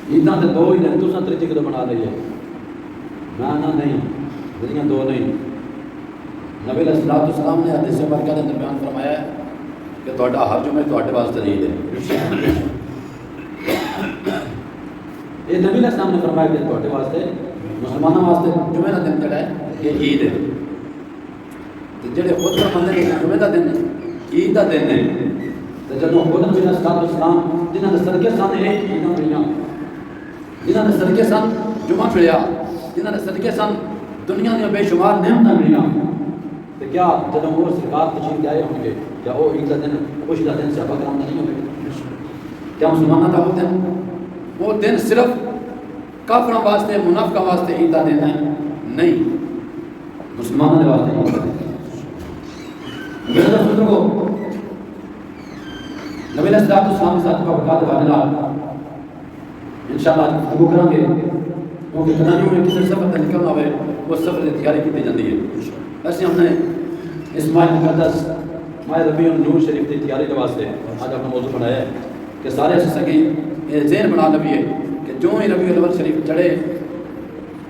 عیداں تے دو ہی نے تساں تریجی کدوں بنا لئی ہے نہ نہیں دنیا دو نہیں نبی علیہ الصلوۃ والسلام نے حدیث مبارکہ کے اندر بیان فرمایا ہے کہ تہاڈا ہر جمعہ تہاڈے واسطے عید ہے یہ نبی علیہ السلام نے فرمایا کہ تہاڈے واسطے مسلمانوں واسطے جمعہ کا دن جڑا ہے یہ عید ہے تے جڑے خود مننے کہ جمعہ کا دن عید کا دن ہے تے جدوں خود نبی علیہ الصلوۃ والسلام جنہاں دے صدقے سن یہ عیداں ملیاں جنہاں دے صدقے سن جمعہ ملیا جنہاں دے صدقے سن دنیا دیا بے شمار نعمتاں ملیاں تے کیا جدوں وہ سرکار تشریف لے آئے ہوں گے کیا وہ عید کا دن خوشی کا دن صحابہ کرام کا نہیں ہوگا کیا مسلمانوں کا وہ دن صرف کافروں واسطے منافقوں واسطے عید کا دن ہے نہیں مسلمانوں کے واسطے عید کا دن میرے دوستوں کو نبی علیہ الصلوۃ والسلام کے ساتھ برکات والا انشاءاللہ گفتگو کریں گے کیونکہ کھلاڑیوں میں کسی سفر سے نکلنا ہوئے وہ سفر کی تیاری کی جاتی ہے ایسے ہم نے اس ماہ مقدس ماہ ربیع النور شریف کی تیاری کے واسطے آج اپنا موضوع بنایا ہے کہ سارے سگی یہ ذہن بنا لویے کہ جو ہی ربیع الاول شریف چڑھے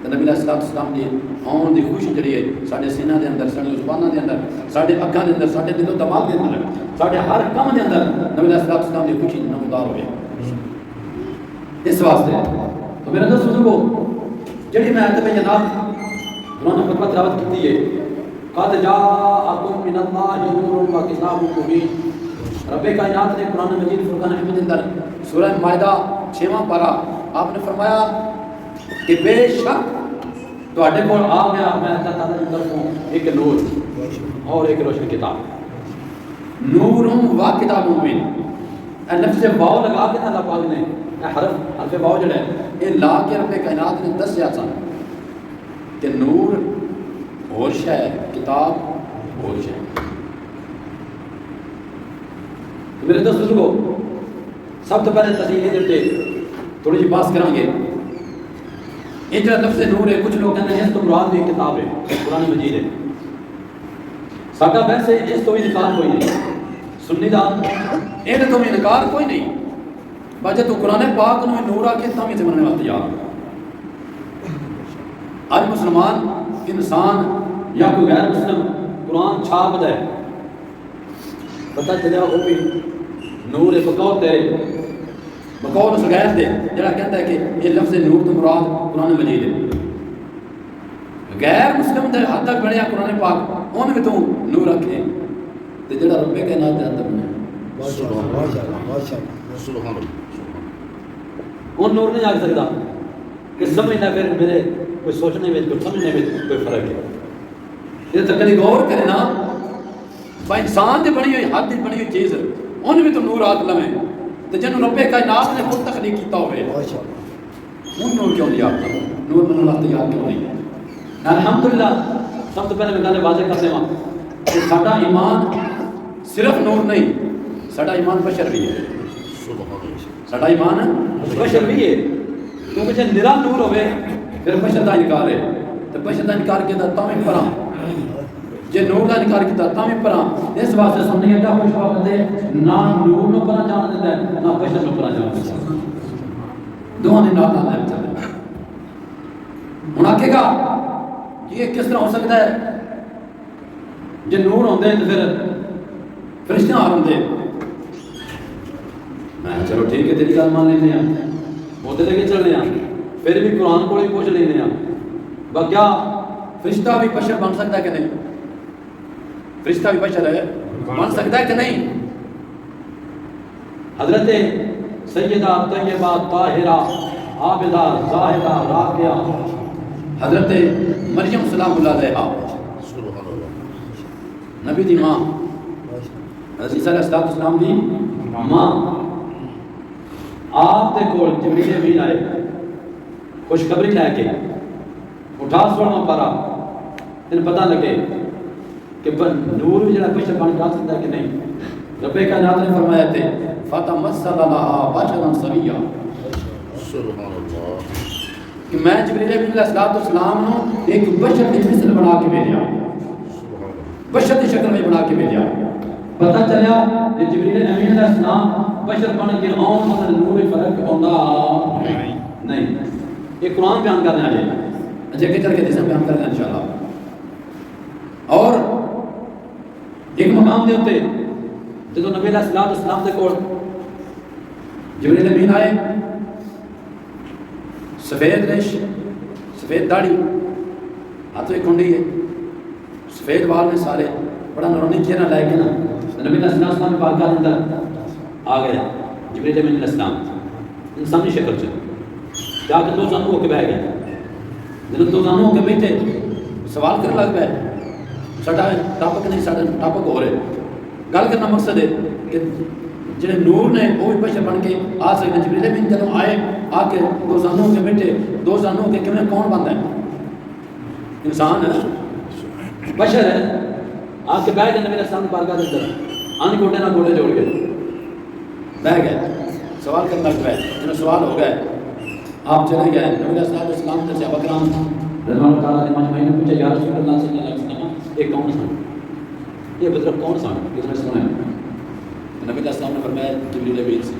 تو نبی علیہ الصلوۃ والسلام کی آن کی خوشی جڑی ہے سارے سینہ کے اندر سارے زبانوں کے اندر سارے اکھاں کے اندر سارے دل و دماغ کے اندر سارے ہر کام کے اندر نبی علیہ الصلوۃ والسلام کی خوشی نمودار ہوئے اس واسطے تو میرے دوست بزرگو جڑی میں آیت میں جناب قرآن پاک میں تلاوت کی ہے قد جاءکم من اللہ نور و کتاب مبین رب کائنات نے قرآن مجید فرقان حمید اندر سورہ مائدہ 6واں پارہ آپ نے فرمایا کہ بے شک تواڈے کول آ گیا میں اللہ تعالیٰ کی طرفوں ایک نور اور ایک روشن کتاب نور و کتاب مبین اے لفظ واو لگا کے اللہ پاک نے حرف واو جڑا ہے یہ لا کے رب کائنات نے دسیا سن کہ نور اور شے کتاب اور شے میرے دوست بزرگو سب تو پہلے تفصیل یہ دیتے تھوڑی سی بات کریں گے یہ جو لفظ نور ہے کچھ لوگ کہتے ہیں اس تو مراد بھی کتاب ہے قرآن مجید ہے ساڈا ویسے اس تو انکار کوئی نہیں سنی دا یہ تو انکار کوئی نہیں بجے تو قرآن پاک نو نور آ کے تم اسے مننے واسطے یاد آج مسلمان انسان یا کوئی غیر مسلم قرآن چھاپ دے پتہ چلیا وہ بھی نور بقول تے بقول اس غیر دے جڑا کہتا ہے کہ یہ لفظ نور تو مراد قرآن مجید ہے غیر مسلم دے حد تک بڑھیا قرآن پاک ان میں تو نور رکھے تے جڑا رب کائنات دے اندر بنے سبحان اللہ وہ نور نہیں آ سکتا کہ سمجھنا پھر میرے کوئی سوچنے میں کوئی سمجھنے میں کوئی فرق ہے یہ تو کبھی غور کرے نا با انسان دی بنی ہوئی ہاتھ دی بنی ہوئی چیز ان میں تو نور آت لمے تو جنہوں رب کائنات نے خود تخلیق کیتا ہوئے ان نور کیوں نہیں آتا نور من اللہ تیار کیوں نہیں الحمدللہ سب تو پہلے میں گانے واضح کرتے ہیں کہ ساڈا ایمان صرف نور نہیں ساڈا ایمان بشر بھی ہے ساڈا ایمان بشر بھی ہے کیونکہ جب نرا نور ہوئے پھر بشر کا انکار ہے تو بشر کا انکار کیا تھا میں پڑھا جے نور کا انکار کیا تھا میں پڑھا اس واسطے سننے کا خوش وقت ہے نہ نور نو پڑھا جان دیتا ہے نہ بشر نو پڑھا جان دیتا ہے دونوں نے نال نال چلے ہن آکھے گا یہ کس طرح ہو سکتا ہے جے نور ہوندے تو پھر فرشتے آ ہوندے میں چلو ٹھیک ہے تیری گل مان لینے ہیں موتے لے کے چلنے ہیں پھر بھی قرآن کو ہی پوچھ لینے ہیں با کیا فرشتہ بھی بشر بن سکتا ہے کہ نہیں فرشتہ بھی بشر ہے بن سکتا ہے کہ نہیں حضرت سیدہ طیبہ طاہرہ عابدہ زاہدہ راقیہ حضرت مریم سلام اللہ علیہا نبی دی ماں حضرت عیسیٰ علیہ السلام دی ماں آپ تے کول جبریل امین آئے خوشخبری لے کے اٹھا سونا پارا تین پتہ لگے کہ نور بھی جڑا بشر بن جا سکتا ہے کہ نہیں رب کائنات نے فرمایا تھے فتمثل لها بشرا سویا سبحان اللہ کہ میں جبریل امین علیہ السلام نو ایک بشر کی مثل بنا کے بھیجا بشر کی شکل میں بنا کے بھیجا پتہ چلیا کہ جبریل امین علیہ السلام بشر بن کے آن مطلب نور فرق پاؤں نہیں. یہ قرآن بیان کرنے آجائے اچھا کہ چل کے جیسے بیان کرنا انشاءاللہ. اور ایک مقام دے ہوتے جدو نبی علیہ السلام دے کول جبریل امین آئے, سفید ریش, سفید داڑھی, ہاتھ ایک کنڈی ہے, سفید وال نے سارے, بڑا نورانی چہرہ لائے کے نا نبی علیہ السلام پاک اندر آ گیا. جبریل امین علیہ السلام انسانی شکل سے جا کے دو زانو ہو کے بہ گئے. جب دو زانو ہو کے بیٹھے سوال کرنے لگ پائے, ساڈا ٹاپک نہیں, ساڈا ٹاپک ہو رہے. گل کرنا مقصد ہے کہ جڑے نور نے وہ بھی بشر بن کے آ سکتے ہیں. جبریل امین جب آئے آ کے دو زانو ہو کے بیٹھے, دو زانو ہو کے کیوں کون بنتا ہے؟ انسان ہے, بشر ہے. آ کے بیٹھ گئے نبی علیہ السلام بارگاہ کے اندر, ان گوٹے نہ گوٹے جوڑ کے بیٹھ گئے. سوال کرنے لگ پائے. جنہوں سوال ہو گئے آپ چلے گئے. نبی علیہ السلام سے صحابہ کرام رضوان اللہ تعالیٰ مجمعین نے پوچھا, یا رسول اللہ صلی اللہ علیہ وسلم یہ کون سن, یہ بزرگ کون سن, کس نے سنا ہے؟ نبی علیہ السلام نے فرمایا جبریل امین سے.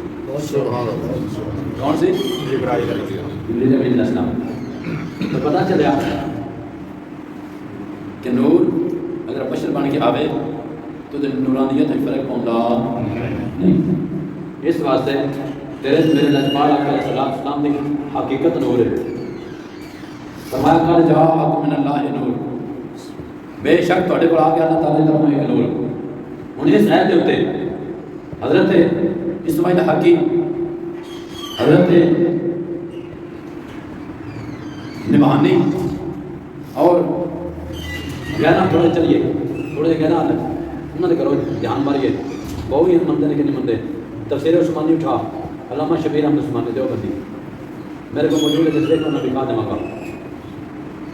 کون سی؟ جبریل امین علیہ السلام. تو پتہ چلیا کہ نور اگر بشر بن کے آوے تو نورانیت میں فرق ہوتا نہیں. اس واسطے تیرے میرے لجپال آقا علیہ السلام کی حقیقت نور ہے. فرمایا قد جاءکم من اللہ نور, بے شک تواڈے کول آ گیا اللہ تعالی طرف ایک نور. ہن اس آیت دے اوتے حضرت اسماعیل حقی, حضرت نبہانی اور گہنا تھوڑے چلیے تھوڑے گہنا انہوں نے کرو دھیان ماریے. بہو ہی منتے ہیں کہ نہیں منتے. تفسیر عثمانی اٹھا, علامہ شبیر احمد عثمانی دیوبندی میرے کو موجود ہے, جس دیکھ میں دکھا دیں کا.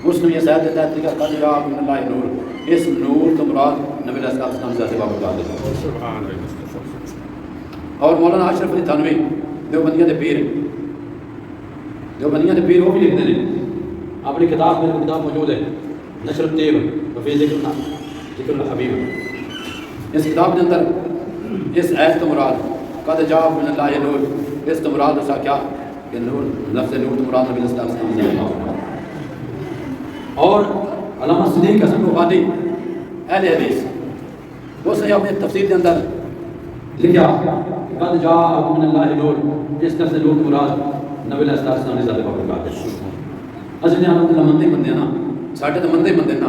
اس نے یہ سایت دیتا ہے کہ قد جاءکم من اللہ نور, اس نور تو مراد نبی علیہ السلام سے ذات بابرکات ہے. اور مولانا اشرف علی تھانوی دیوبندیاں دے پیر, دیوبندیاں دے پیر وہ بھی لکھتے ہیں اپنی کتاب, میرے کو کتاب موجود ہے نشر الطیب وفی ذکر الحبیب. اس کتاب کے اندر اس آیت تو مراد قد جاءکم من اللہ نور, اس تو مراد اسا کیا کہ نور, لفظ نور تو مراد نبی علیہ السلام سے. اور علامہ صدیق حسن بخاری اہل حدیث اس نے اپنے تفسیر کے اندر لکھا قد جاءکم من اللہ نور, اس لفظ نور تو مراد نبی علیہ السلام سے ذات بابرکات ہے. اصل الحمدللہ مندے بندے نا, ساڈے تو مندے بندے نا,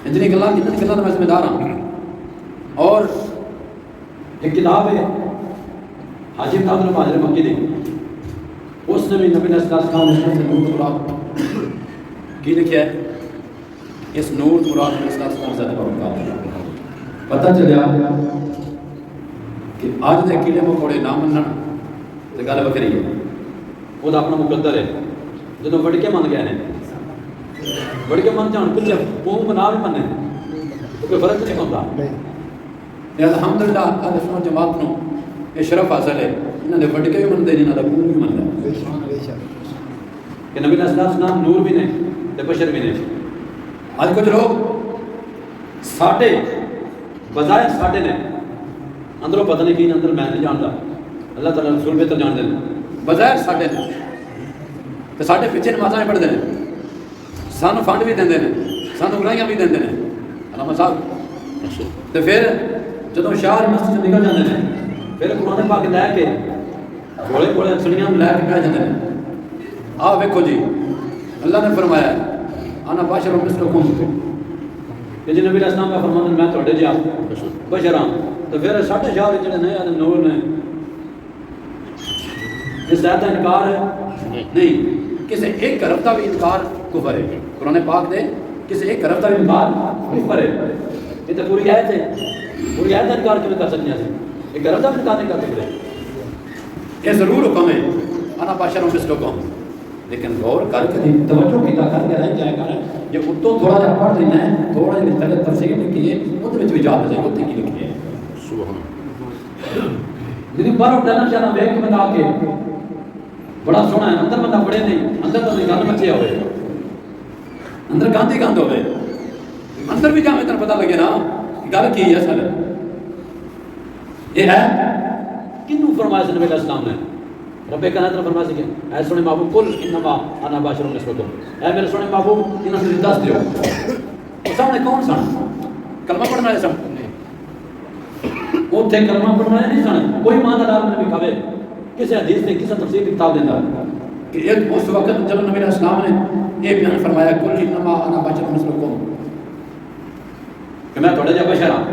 اتنی گلاں تو میں ذمہ دار ہوں. اور ایک کتاب ہے حاجی عبد المہاجر مکی دی, اس نے بھی نبی علیہ السلام سے نور مراد کی لکھا ہے, اس نور مراد نبی علیہ السلام سے بابرکات. پتہ چلیا کہ آج دے کیڑے مکوڑے نہ منن تے گل وکری ہے, وہ اپنا مقدر ہے. جدوں وڑ کے من گئے نے, وڑ کے من جان پیچھے منہ بنا بھی منے تو کوئی فرق نہیں پوندا. الحمدللہ اہل سنت جماعت نو یہ شرف حاصل ہے, انہاں نے وڑ کے بھی مندے نہیں, انہاں دا خون بھی مندا کہ نبی علیہ السلام نور بھی نے تے بشر بھی نے. آج کچھ لوگ ساڈے بظاہر ساڈے نے, اندروں پتہ نہیں کی اندر میں نہیں جانتا, اللہ تعالیٰ رسول بہتر جانتے ہیں. بظاہر ساڈے نے تے ساڈے پیچھے نمازاں پڑھتے ہیں, سانو فنڈ بھی دیندے نے, سانو گرائیاں بھی دیندے نے علامہ صاحب. تے پھر جدوں شاہ مسجد نکل جاندے نے, پھر قرآن پاک لے کے گھوڑے گھوڑے اکسڑیاں لے کے پہ جاندے نے. آ ویکھو جی, اللہ نے فرمایا انا بشر مثلکم, کہ جی نبی علیہ السلام کا فرمان میں تھوڑے جا بشر ہاں. تو پھر ساڈے شاہ جڑے نے نور نے, اس آیت کا انکار ہے نہیں. کسی ایک حرف کا بھی انکار کفر ہے. قرآن پاک دے کسی ایک حرف کا بھی انکار کفر ہے. یہ تو پوری آیت ہے, پوری آیت کا انکار کیوں کر سکتے ہیں؟ ایک حرف کا بھی انکار نہیں کر سکتے. یہ ضرور حکم ہے انا بشر مثلکم, لیکن غور کر کے توجہ کی کر کے رہ جائے گا. جو اتوں تھوڑا جہا پڑھ لینا ہے, تھوڑا جہا مختلف تفسیر لکھی ہے, اس بھی جا سکے اتنے کی لکھی ہے. جی باہر ڈالنا چاہنا بیگ کے بتا کے بڑا سونا ہے, اندر بندہ پڑے نہیں, اندر تو گند مچے ہوئے, اندر گند ہی گند ہوئے, اندر بھی جامع تر پتہ لگے نا گل کی ہے. اصل یہ ہے کنوں فرمایا نبی علیہ السلام نے رب کائنات نے فرمایا کہ اے سونے محبوب قل انما انا بشر مثلکم، اے میرے سونے محبوب انہاں سے دس دیو سامنے کون سن کلمہ پڑھنے والے سن، اوتھے کلمہ پڑھنے والے نہیں سن، کوئی ایماندار نے بھی کہے کسی حدیث نے کسی تفسیر کی کتاب دیندا کہ ایک اس وقت جب نبی علیہ السلام نے یہ بیان فرمایا قل انما انا بشر مثلکم کہ میں تھوڑا جا بشر ہاں،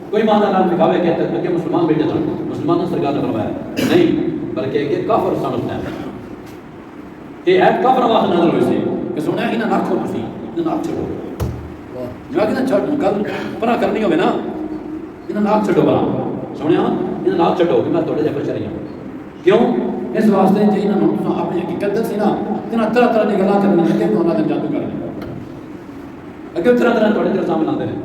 کوئی ایماندار نے بھی کہے کہ مسلمان بیٹے سن، مسلمانوں نے سرکار نے فرمایا نہیں بلکہ کہ کافر سمجھتے ہیں یہ ایت کافر آواز نظر ہوئی سی کہ سنیا انہیں نہ کھو تسی انہیں نہ چھڑو میں کہنا چھڑ گل پرا کرنی ہوگی نا انہیں نہ چھڑو پرا سنیا انہیں نہ چھڑو کہ میں تھوڑے جا بچ رہی ہوں کیوں اس واسطے جی انہوں اپنی حقیقت دسی نا انہیں طرح طرح کی گلاں کرنی ہے کہ انہوں نے جادو کرنی اگر طرح طرح تھوڑے دیر سامنے لاندے ہیں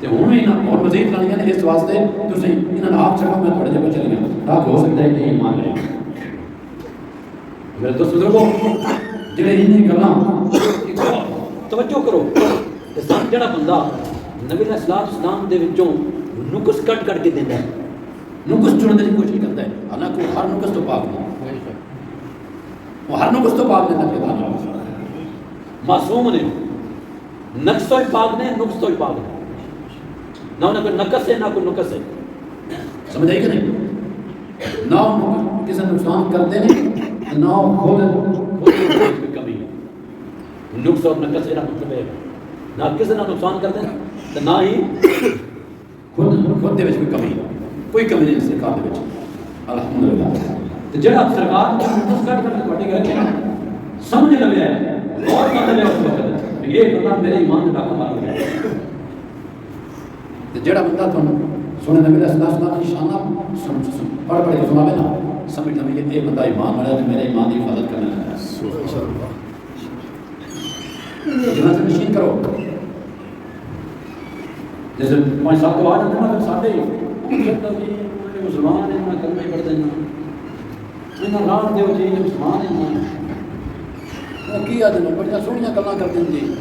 تے ہوں بھی اور مزید لانیاں نے اس واسطے تسی انہاں آپ چھڑو میں تھوڑے جے چلی گیا تاکہ ہو سکتا ہے کہ ایمان لے میرے دوست بزرگوں جڑے انہی گلاں توجہ کرو کہ سن جڑا بندہ نبی علیہ السلام دے وچوں نقص کٹ کٹ کے دیندا ہے نقص چننے کی کوشش کرتا ہے حالانکہ ہر نقص تو پاک نہیں وہ ہر نقص تو پاک نہیں ہے معصوم نے نقص تو پاک نہیں نقص تو پاک نہیں نہ انہیں کوئی نقص ہے نہ کوئی نقص ہے سمجھ آئی کہ نہیں نہ کسی نقصان کرتے نہیں نہ خود کمی ہے نقص اور نقص ہے مطلب ہے نہ کسی نہ نقصان کرتے ہیں تو نہ ہی خود دے وچ کوئی کمی کوئی کمی نہیں سرکار دے وچ الحمدللہ تو جڑا سرکار نقص کٹ کر کے تواڈے گھر کے سمجھ لگے ہے اور مطلب ہے اس وقت یہ بندہ میرے ایمان دا ڈاکہ مار گیا جڑا بندہ تھوں سنے نبی علیہ السلام کی شان پڑھ کے سناوے نا سمجھ لو یہ بندہ ایمان والا ہے میرے ایمان کی حفاظت کرنا ہے سبحان اللہ جنہاں سے نشین کرو جیسے 5 سال کے بعد ہم ساڈے مسلمان ہیں کلمہ پڑھتے ہیں انہاں راہ دیو جی مسلمان ہیں وہ کی آدمی بڑی سونیاں گلاں کرتے ہیں جی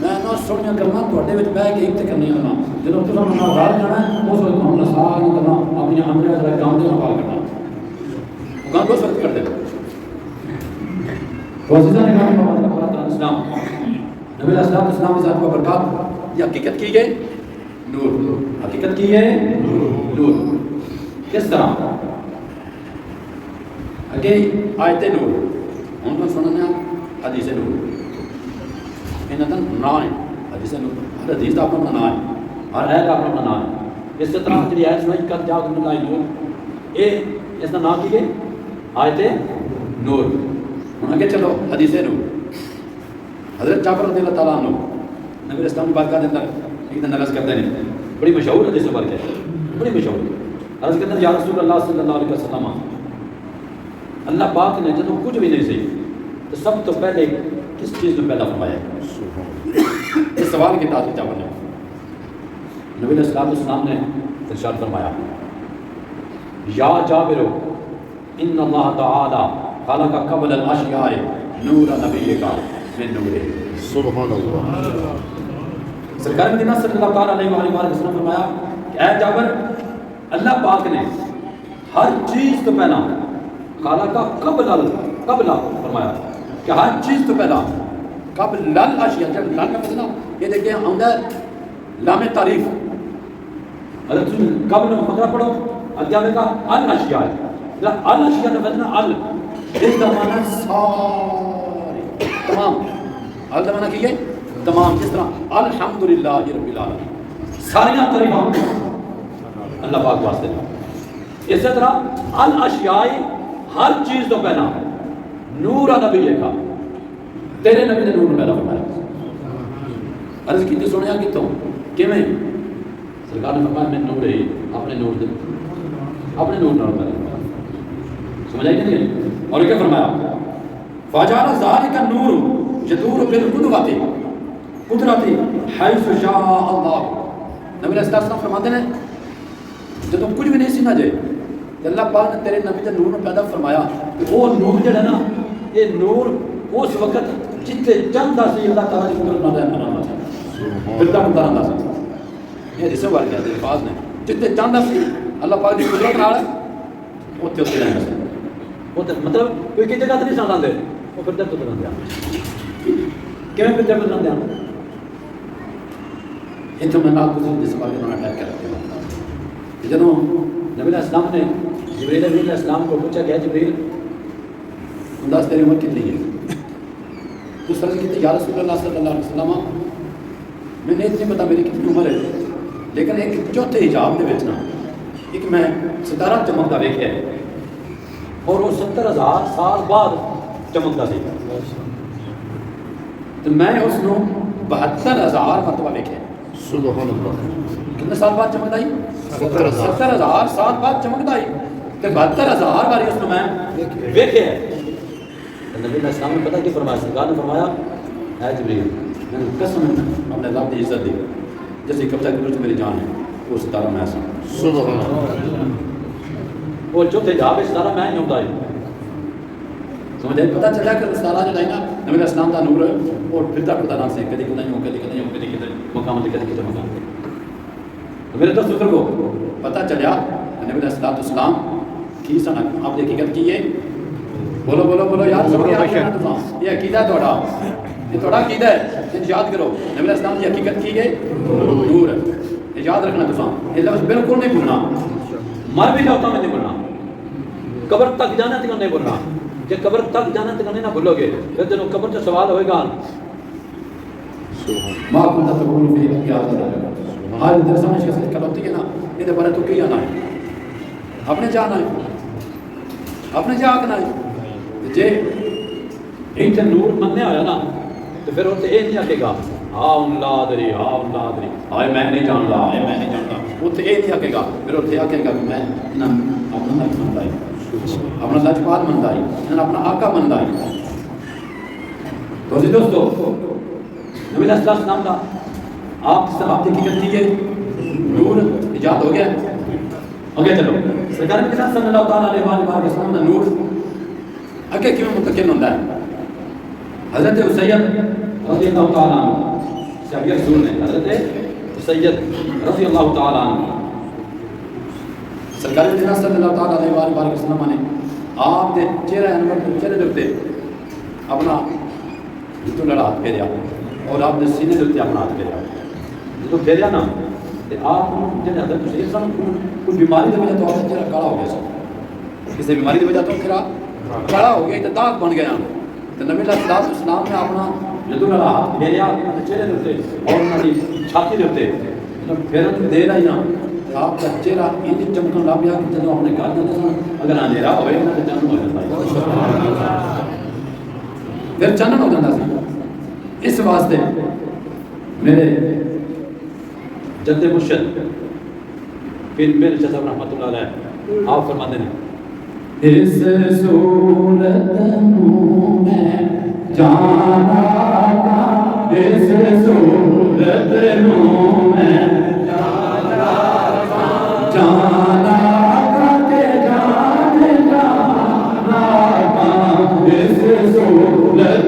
میں نہ سونیاں گلاں تواڈے وچ بیٹھ کے ایک تے کرنی ہونا جدوں تساں نہ غار جانا اس وقت ہم ساری گلاں اپنی اندر ذرا کام دے حوالہ کرنا وہ کام کو سخت کر دے روزہ نے کہا محمد کا اسلام نبی علیہ السلام کی ذات کو برکات یہ حقیقت کی گئی نور حقیقت کی ہے نور کس طرح اگے آیت نور ان کو سننا حدیث نور انہاں دا نام ہے حدیث نور ہر حدیث دا اپنا نام ہے ہر آیت دا اپنا نام ہے اس طرح جڑی آیت سنائی کر جا کے نور اے اس دا نام کی ہے آیت نور ہن اگے چلو حدیث نور حضرت جابر رضی اللہ تعالیٰ عنہ نبی اسلام کی بارگاہ کے اندر ایک دن عرض کرتے ہیں بڑی مشہور حدیث مبارک ہے بڑی مشہور عرض کرتے ہیں یا رسول اللہ صلی اللہ علیہ وسلم اللہ پاک نے جب کچھ بھی نہیں سی تو سب تو پہلے کس چیز میں پیدا فرمایا اس سوال کی تعلق جابر نے نبی علیہ السلام نے ارشاد فرمایا یا جابر ان اللہ تعالی خلق قبل الاشیاء نور نبی کا من نورہ سبحان اللہ سرکار مدینہ صلی اللہ علیہ وآلہ وسلم فرمایا کہ اے جابر اللہ پاک نے ہر چیز تو پہلا خالق قبل فرمایا کہ ہر چیز تو پہلا قبل الاشیاء جب لام کا مطلب یہ دیکھیں آندا لام تعریف اگر تم قبل فقرہ پڑھو اگے آئے گا الاشیاء الاشیاء کا مطلب ال اس کا معنی سارے تمام ال کا معنی کیا ہے تمام جس طرح الحمدللہ رب العالمین ساری تعریفاں اللہ پاک واسطے اسی طرح الاشیاء ہر چیز تو پہلا نور نبی کا تیرے نبی نے نور پیدا فرمایا عرض کی سنیا کتوں کیویں سرکار نے فرمایا میں نور ہے اپنے نور دے اپنے نور نال پیدا سمجھ آئی نہیں اور کیا فرمایا فجعل ذلك النور يدور بالقدرت قدرت حيث شاء الله نبی علیہ السلام فرماتے ہیں جب کچھ بھی نہیں سی نہ جائے اللہ پاک نے تیرے نبی دے نور کو پیدا فرمایا کہ وہ نور جڑا نا یہ نور اس وقت جتنے چاہتا سی اللہ تعالیٰ کی قدرت نہ بنانا سی بلدا بنتا رہتا سی یہ جسے بار کہتے الفاظ نے جتنے چاہتا سی اللہ پاک کی قدرت نال اوتے اوتے رہنا سی وہ مطلب کوئی جگہ تو نہیں سنا دے وہ پھر تک تو دیا کیوں پھر تک دیا یہ تو میں نال گزر جس بار میں اٹیک کر رہا جنوں نبی علیہ السلام نے جبریل علیہ السلام کو پوچھا کہ جبریل انداز تیری عمر کتنی ہے اس طرح کی یا رسول اللہ صلی اللہ علیہ وسلم میں نے اتنی پتا میری کتنی عمر ہے لیکن ایک چوتھے حجاب دے بیچنا ایک میں ستارہ چمکتا دیکھا ہے اور وہ 70,000 سال بعد چمکتا سی تو میں اس کو 72,000 مرتبہ دیکھا سبحان اللہ کتنے سال بعد چمکتا ہی 70,000 سال بعد چمکتا ہی کہ 72,000 باری اس کو میں دیکھے ہے نبی علیہ السلام نے پتہ کی فرمایا سرکار نے فرمایا اے جبریل میں نے قسم اپنے رب کی عزت دی جیسے قبضہ کی میری جان ہے وہ ستارہ میں ایسا سبحان اللہ وہ جو تھے جہاں ستارہ میں نہیں ہوتا ہے سمجھے پتہ چلا کہ ستارہ جو ہے نا نبی علیہ السلام کا نور اور پھرتا پھرتا نام سے کدی کدی ہو کدی کدی ہو کدی کدی مقام سے کدی کدی مقام تو میرے دوست کو پتہ چلا نبی علیہ السلام کی سنا آپ نے حقیقت کی ہے بولو بولو بولو یاد کرو یہ عقیدہ ہے تھوڑا یہ تھوڑا عقیدہ ہے یہ یاد کرو نبی علیہ السلام کی حقیقت کی ہے نور ہے یہ یاد رکھنا تساں یہ لفظ بالکل نہیں بھولنا مر بھی جاتا میں نہیں بھولنا قبر تک جانا تک نہیں بھولنا جب قبر تک جانا تک نہیں نہ بھولو گے پھر جب قبر سے سوال ہوئے گا ماں کو نہ تقول فی کیا ہوتا آج در سمجھ کے ساتھ کلوتی ہے نا یہ بارے تو کیا جانا ہے اپنے جانا ہے اپنے جا آگنا ہے جے ایک نور مننے آیا نا تو پھر وہ یہ نہیں آکے گا آؤں لا دری آئے میں نہیں جان لا آئے میں نہیں جانتا وہ تو یہ نہیں آکے گا پھر وہ آکے گا کہ میں اپنا لائف منتا ہے اپنا لجپال منتا ہے اپنا آقا منتا ہے تو جی دوستو نبی علیہ السلام کا آپ سے آپ کی حقیقت کی ہے نور ایجاد ہو گیا اوکے چلو سرکار کے ساتھ صلی اللہ تعالیٰ علیہ وسلم کا نور اگے کیوں منتقل ہوتا ہے حضرت سید رضی اللہ تعالیٰ عنہ صحابی رسول نے حضرت سید رضی اللہ تعالیٰ عنہ سرکار کے ساتھ صلی اللہ تعالیٰ علیہ وسلم نے آپ کے چہرے انور چہرے دے اپنا جتوں لڑا ہاتھ پھیریا اور آپ نے سینے دے اپنا ہاتھ پھیریا جتوں پھیریا نا آپ جب حضرت سید صاحب کوئی بیماری کی وجہ تو آپ چہرہ کالا ہو گیا سر کسی بیماری کی وجہ تو چہرہ کالا ہو گیا تو داغ بن گیا تو نبی علیہ السلام نے اپنا جدوں لڑا ہاتھ پھیریا اپنے چہرے دے اور انہوں کی چھاتی دے پھیرن دے رہی نا آپ کا چہرہ ان چمکن لگ گیا کہ جب اپنے گھر جاتے سن اگر اندھیرا ہوئے نا تو چانن ہو جاتا ہے پھر چانن ہو جاتا سی اس واسطے میرے جد مرشد پھر میرے چچا رحمت اللہ علیہ آپ فرماتے ہیں اس صورت میں جانا کا اس صورت میں جانا کا تے جانا کا اس صورت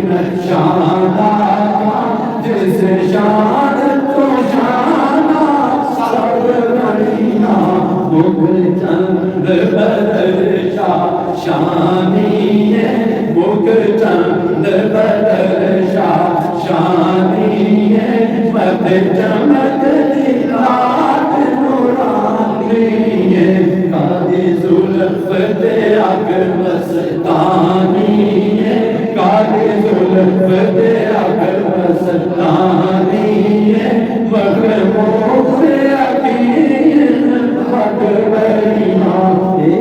میں جانا جس شان تو شانا سب گھڑیاں مغل چند بدر شاہ شانی ہے مغل چند بدر شاہ شانی ہے مد چمک رات نورانی ہے قاضی زلف تے اگر مستانی ہے قاضی زلف تے اگر مستانی ہے مغربوں سے یقین حق بریاں اے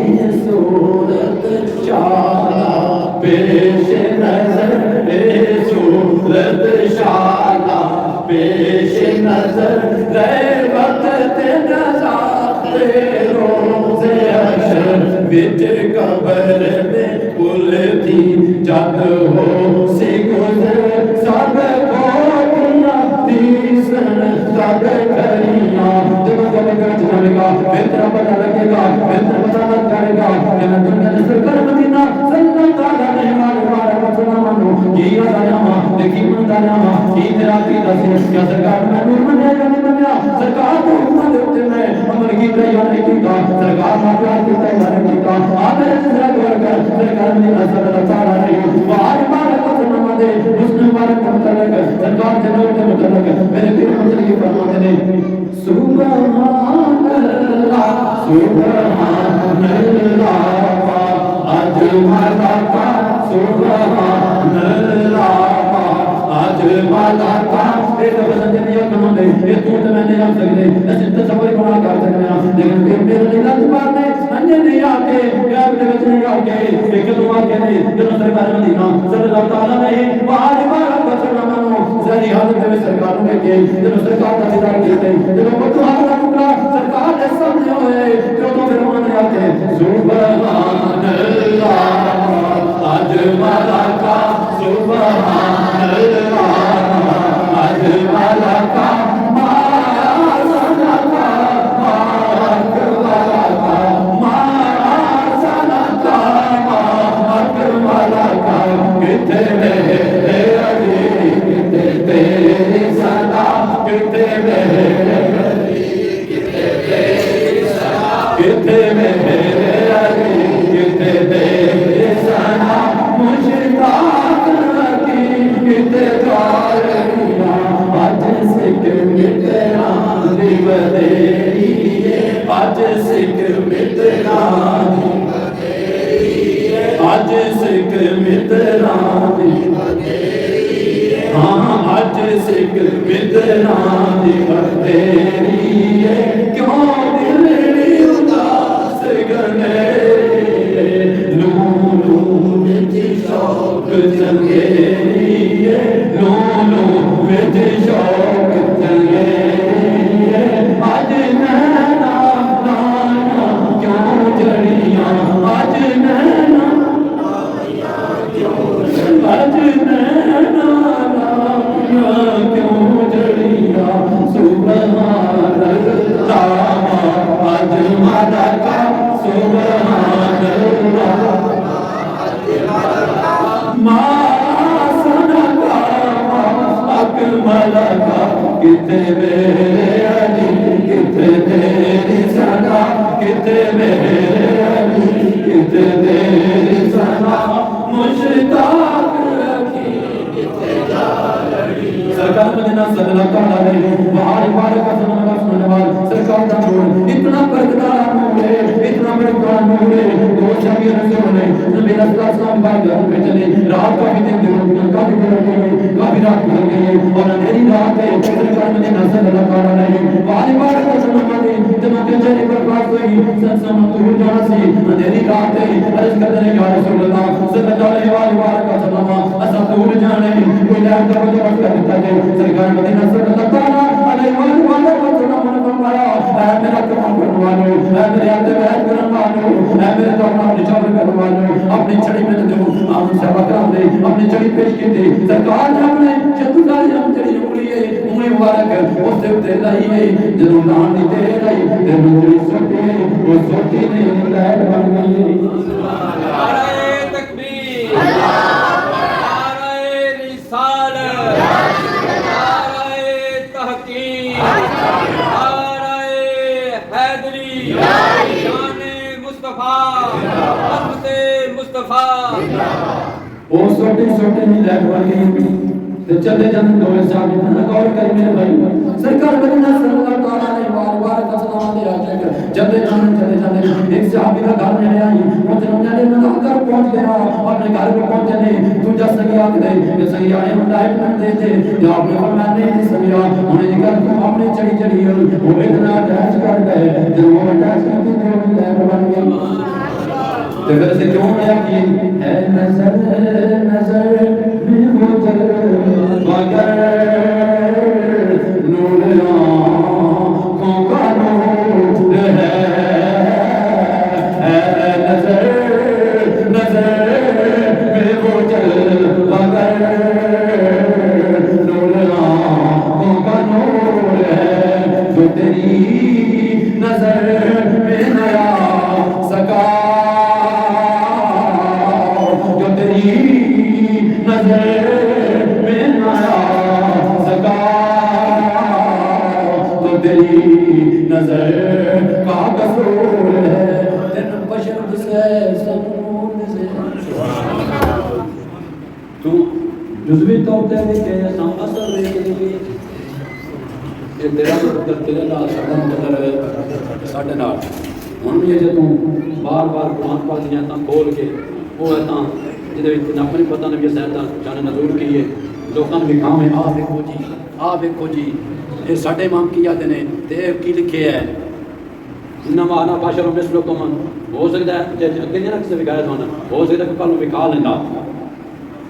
صورت شالا پیش نظر اے صورت شالا پیش نظر رہے وقت نظر روز حشر وچ قبر میں پلتی جد ہو سی گزر سب کو تیسن سب کریاں جب جب گرج جائے گا بہتر پتہ لگے گا بہتر پتہ لگ جائے گا کہ دنیا نسل کر مدینہ صلی اللہ علیہ وسلم ہوتا سرکار کا پیار کیتا یار کیتا آدھے جسرا گور کر سرکار میں اثر رکھا رہی وہاں بارے کو سنما دے اس نے بارے کو متعلق سرکار جنور کے متعلق میرے پیر متعلق یہ فرماتے ہیں سبحان اللہ سبحان اللہ اجمل کا سبحان اللہ اجمل کا یہ تو بندے یہ کہوں دے یہ تو میں نہیں آ سکتے ایسے تصور بنا کر سکتے ہیں لیکن پھر میرے لیے لازم بات ہے انجے نہیں آتے یا اپنے بچے نہیں آتے ایک دو آتے نہیں جو سرکار مدینہ صلی اللہ تعالیٰ نے وہاں بارہ بچے نمانو ذری حالت میں سرکاروں میں کہ جو سرکار کا دیدار کیتے جو بچوں آتا ٹکڑا سرکار کے سامنے ہوئے جو تو پھر مانے آتے سبحان اللہ اجمل کا سبحان اللہ اجمل کا آج سکھ مترانی آج سکھ مترانی ہاں آج سکھ مترانی تیری کیوں دل اداس گنے لو لو وچ شوق جگے لو لو وچ شوق جگے آج نینا نانا کیوں جڑیاں آج نینا آج نینا نانا کیوں جڑیاں سبحان اللہ اجمل کا سبحان اللہ ما سنا کا اکمل کا کتے میرے علی کتے تیری سنا کتے میرے علی کتے تیری سنا مشتاق رکھی کتے جالڑی سرکار مدینہ صلی اللہ علیہ وسلم بہار بار کا سننے والا سرکار کا نور اتنا برکتار نور ہے اتنا برکتار نور ہے دو شبیر رسول نے نبی رسول اسلام باہر گھر پہ چلے رات کا بھی دن کافی گزر گئی کافی رات گزر گئی اور اندھیری رات ہے سرکار مدینہ صلی اللہ علیہ وسلم بہار بار کا سننے والے جنہوں کے چہرے پر بات ہوئی سنسم تو جانا سی اندھیری رات ہے عرض کرتے ہیں یا رسول اللہ صلی اللہ علیہ وسلم اسا دور جانے کوئی لہر کا وجہ بس کر دیتا ہے سرکار مدینہ صلی اللہ علیہ وسلم نے فرمایا اے میرا کمال کرنے والے اے میرے ہاتھ بیعت کرنے والے اے میرے تو اپنے چاول کرنے والے اپنی چھڑی میں دے آپ سے بکرام دے اپنی چھڑی پیش کی تھی سرکار نے اپنے جدوکاری ہم چھڑی اکڑی ہے انہیں مبارک اس سے اتنے لائی ہے جنہوں نام نہیں دے رہی تینوں چھڑی سوٹی ہے وہ سوٹی نہیں لہر بن گئی ہے نعرہ تکبیر نعرہ رسالت نعرہ تحقیق نعرہ حیدری شان مصطفیٰ عظمت مصطفیٰ وہ سوٹی سوٹی نہیں لہر بن گئی تو چلے جانے دولے صاحب اتنا غور کر میرے بھائی سرکار مدینہ صلی اللہ علیہ وآلہ وسلم نے آجے کر چلے جانے ایک صحابی کا گھر میں آئی وہ جنہوں نے گھر پہنچ گیا اپنے گھر پر پہنچنے تو جا سگی آگ دے یہ سگی آئے ہم لائٹ میں دے تھے جو آپ نے فرمایا نہیں سگی آگ انہیں جکر تم اپنے چڑی وہ اتنا ڈیش کر گئے جب وہ ڈیش کرتی تھے وہ لہر بن گئی تو پھر سے کیوں گیا کہ اے نظر نظر میں گزر مگر نور آنکھوں کا نور ہے اے نظر نظر میں گزر مگر نور آنکھوں کا نور ہے جو تیری نظر میں نیا سکا نظر میں آیا سکا تو تیری نظر کا قصور تو جزوی طور تے کہ اساں اثر ویکھ لئے یہ تیرا مقدر تیرے نال ساڈا مقدر ساڈے نال ہن بھی جے تو بار بار قرآن پاک دیاں تاں کھول کے وہ ہے تاں جدے وچ اپنے پتہ نبی صاحب دا جان نزول کیے لوکاں نوں دکھاؤں آ ویکھو جی یہ ساڈے امام کی یاد نے تے کی لکھے ہے انما انا بشر مثلکم ہو سکتا ہے جے اگے نہیں رکھ سکے گائے ہو سکتا ہے کہ کل وکھا لینا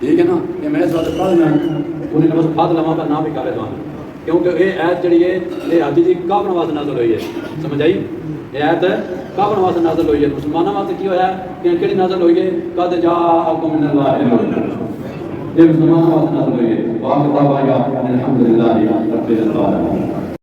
ٹھیک ہے نا کہ میں اس وقت پڑھ لیں انہیں نماز پھاد لما پر نہ بھی کرے دوانا کیونکہ یہ آیت جڑی ہے یہ حدیث کعب نواز نازل ہوئی ہے سمجھ آئی یہ آیت کعب نواز نازل ہوئی ہے مسلمانوں واسطے کی ہویا ہے کہ کیڑی نازل ہوئی ہے قد جاءکم من اللہ یہ مسلمانوں واسطے نازل ہوئی ہے واقعہ الحمدللہ رب العالمین